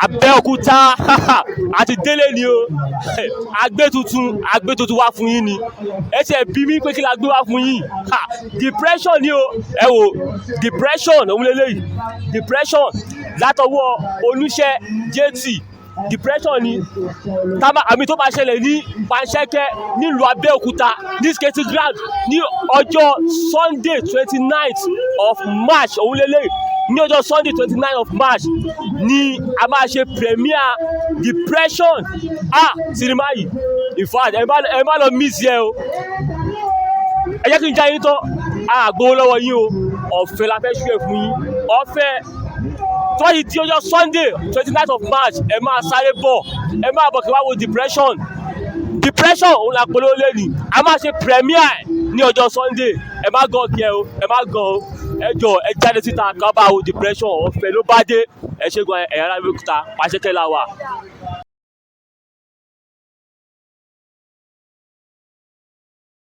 Abẹ́òkúta àti délé ni o agbé tuntun wá fún yín ni ẹ ṣe bí mi pé kí la gbé wá fún yín depression ni o ẹ wò depression òun lélẹ́yìí depression látọwọ́ Olúṣẹ́ JT depression ni àmì tó máa ṣẹlẹ̀ ní Panṣẹ́kẹ́ nílùú Abẹ́òkúta ní skating ground ní ọjọ́ Sunday 29th of March òun lélẹ́yìí ní ọjọ́ Sunday 29th of March ni a máa ṣe premier depression sinimá yìí in fact ẹ má lọ miss ẹ o ẹ jẹ́ kí n já yín tán àgbowó lọ́wọ́ yín o ọ̀fẹ́ la fẹ́ ṣú ẹ̀ fún yín ọ̀fẹ́ tó yìí di ọjọ́ Sunday 29th of March ẹ máa sáré bọ̀ ẹ máa bọ̀ kí wá wo depression òun la polówó lẹ́nìí a máa ṣe premier ní ọjọ́ Sunday ẹ má gàn kí ẹ o ẹ má gàn o ẹ jọ ẹ jáde síta ká bá wo depression ọ̀fẹ́ ló bá dé ẹ ṣe gan ẹ̀yà Abẹ́òkúta Panṣẹ́kẹ́ la wà.